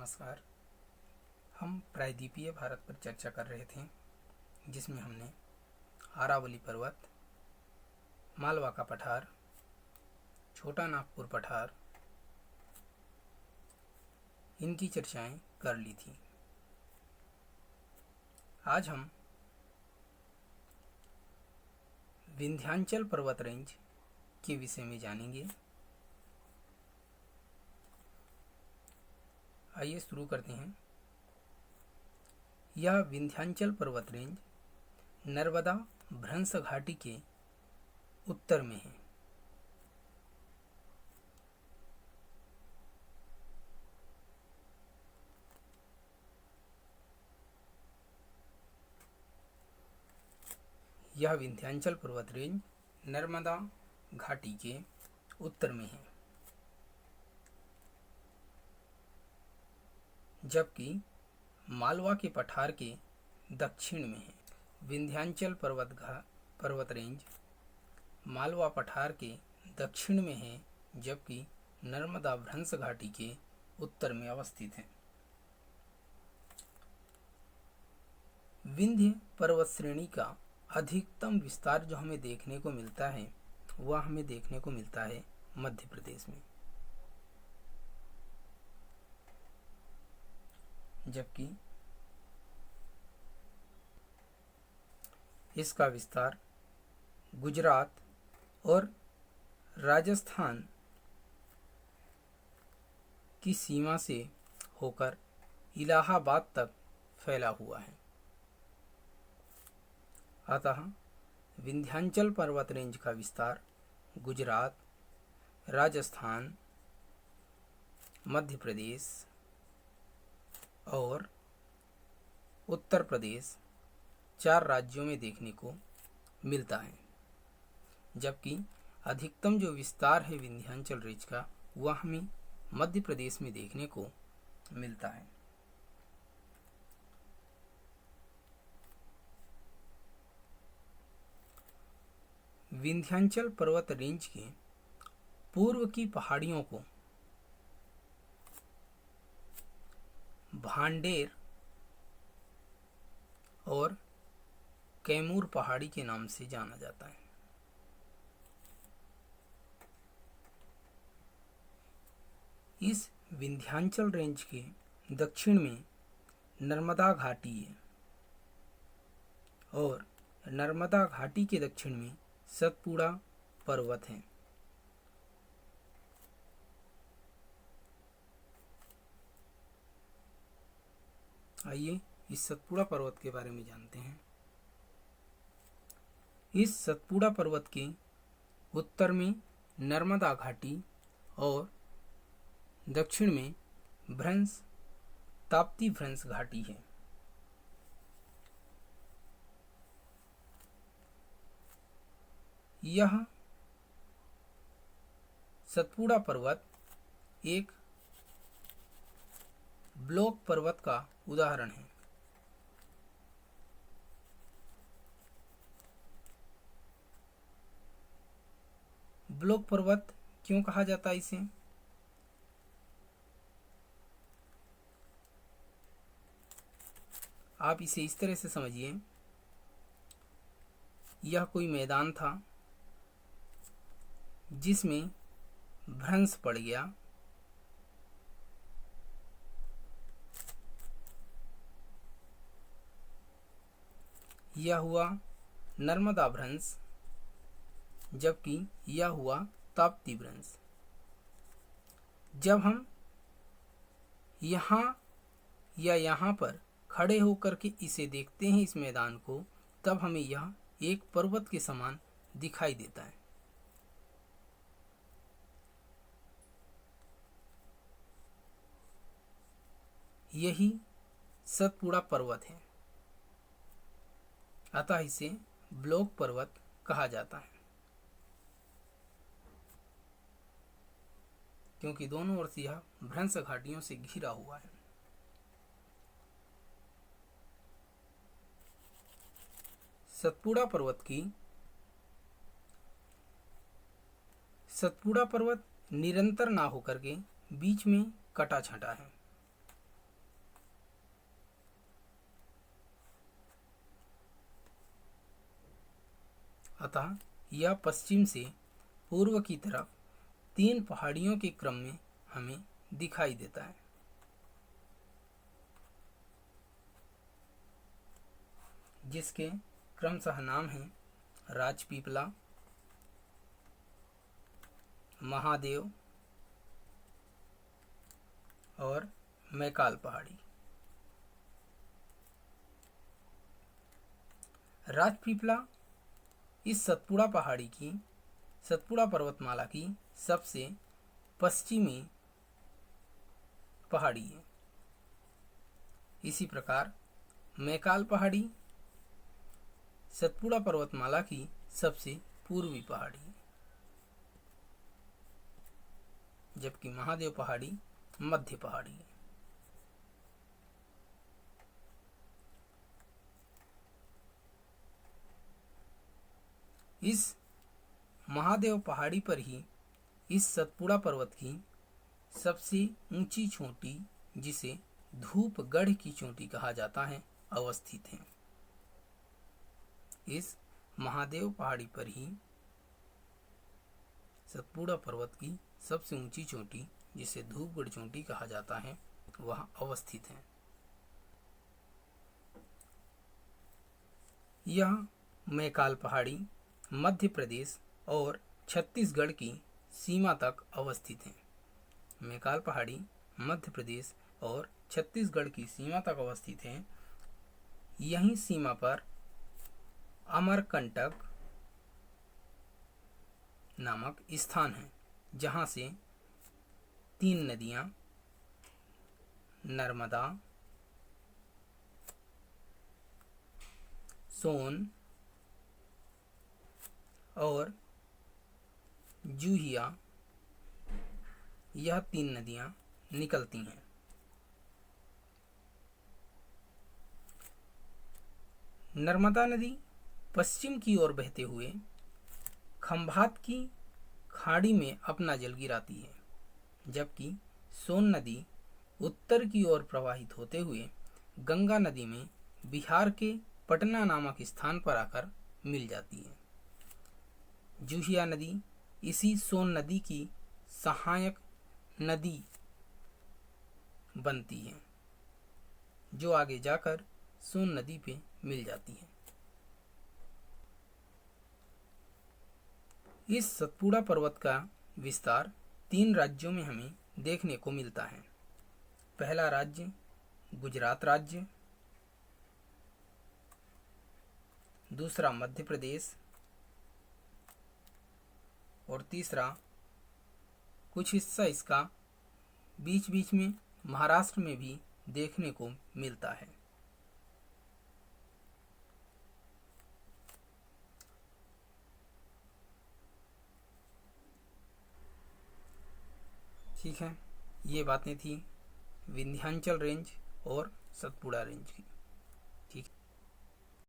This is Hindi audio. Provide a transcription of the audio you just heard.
नमस्कार। हम प्रायद्वीपीय भारत पर चर्चा कर रहे थे, जिसमें हमने अरावली पर्वत, मालवा का पठार, छोटा नागपुर पठार, इनकी चर्चाएं कर ली थी। आज हम विंध्याचल पर्वत रेंज के विषय में जानेंगे। आइए शुरू करते हैं। यह विंध्याचल पर्वत रेंज नर्मदा भ्रंश घाटी के उत्तर में है। यह विंध्याचल पर्वत रेंज नर्मदा घाटी के उत्तर में है, जबकि मालवा के पठार के दक्षिण में है। विंध्याचल पर्वत रेंज मालवा पठार के दक्षिण में है, जबकि नर्मदा भ्रंश घाटी के उत्तर में अवस्थित है। विंध्य पर्वत श्रेणी का अधिकतम विस्तार जो हमें देखने को मिलता है, वह हमें देखने को मिलता है मध्य प्रदेश में, जबकि इसका विस्तार गुजरात और राजस्थान की सीमा से होकर इलाहाबाद तक फैला हुआ है। अतः विंध्याचल पर्वत रेंज का विस्तार गुजरात, राजस्थान, मध्य प्रदेश और उत्तर प्रदेश 4 राज्यों में देखने को मिलता है, जबकि अधिकतम जो विस्तार है विंध्याचल रेंज का, वह हमें मध्य प्रदेश में देखने को मिलता है। विंध्याचल पर्वत रेंज के पूर्व की पहाड़ियों को भांडेर और कैमूर पहाड़ी के नाम से जाना जाता है। इस विंध्याचल रेंज के दक्षिण में नर्मदा घाटी है और नर्मदा घाटी के दक्षिण में सतपुड़ा पर्वत है। आइए इस सतपुड़ा पर्वत के बारे में जानते हैं। इस सतपुड़ा पर्वत के उत्तर में नर्मदा घाटी और दक्षिण में ताप्ती भ्रंश घाटी है। यह सतपुड़ा पर्वत एक ब्लॉक पर्वत का उदाहरण है। ब्लॉक पर्वत क्यों कहा जाता है इसे? आप इसे इस तरह से समझिए, यह कोई मैदान था जिसमें भ्रंश पड़ गया, यह हुआ नर्मदा भ्रंश, जबकि यह हुआ ताप्ती भ्रंश। जब हम यहाँ या यहाँ पर खड़े होकर के इसे देखते हैं, इस मैदान को, तब हमें यह एक पर्वत के समान दिखाई देता है। यही सतपुड़ा पर्वत है, अतः इसे ब्लॉक पर्वत कहा जाता है, क्योंकि दोनों ओर से यह भ्रंश घाटियों से घिरा हुआ है। सतपुड़ा पर्वत निरंतर ना होकर के बीच में कटा छटा है। अतः यह पश्चिम से पूर्व की तरफ 3 पहाड़ियों के क्रम में हमें दिखाई देता है, जिसके क्रमशः नाम हैं राजपीपला, महादेव और मैकाल पहाड़ी। राजपीपला इस सतपुड़ा पर्वतमाला की सबसे पश्चिमी पहाड़ी है। इसी प्रकार मैकाल पहाड़ी सतपुड़ा पर्वतमाला की सबसे पूर्वी पहाड़ी है, जबकि महादेव पहाड़ी मध्य पहाड़ी है। इस महादेव पहाड़ी पर ही इस सतपुड़ा पर्वत की सबसे ऊंची चोटी, जिसे धूपगढ़ की चोटी कहा जाता है, अवस्थित है। इस महादेव पहाड़ी पर ही सतपुड़ा पर्वत की सबसे ऊंची चोटी, जिसे धूपगढ़ चोटी कहा जाता है, वह अवस्थित है। यह मैकाल पहाड़ी मध्य प्रदेश और छत्तीसगढ़ की सीमा तक अवस्थित है। मैकाल पहाड़ी मध्य प्रदेश और छत्तीसगढ़ की सीमा तक अवस्थित है। यही सीमा पर अमरकंटक नामक स्थान है, जहां से 3 नदियां नर्मदा, सोन और जूहिया, यह 3 नदियां निकलती हैं। नर्मदा नदी पश्चिम की ओर बहते हुए खंभात की खाड़ी में अपना जल गिराती है, जबकि सोन नदी उत्तर की ओर प्रवाहित होते हुए गंगा नदी में बिहार के पटना नामक स्थान पर आकर मिल जाती है। जूहिया नदी इसी सोन नदी की सहायक नदी बनती है, जो आगे जाकर सोन नदी पे मिल जाती है। इस सतपुड़ा पर्वत का विस्तार 3 राज्यों में हमें देखने को मिलता है। पहला राज्य गुजरात राज्य, दूसरा मध्य प्रदेश और तीसरा कुछ हिस्सा इसका बीच बीच में महाराष्ट्र में भी देखने को मिलता है। ठीक है, ये बातें थी विंध्याचल रेंज और सतपुड़ा रेंज की।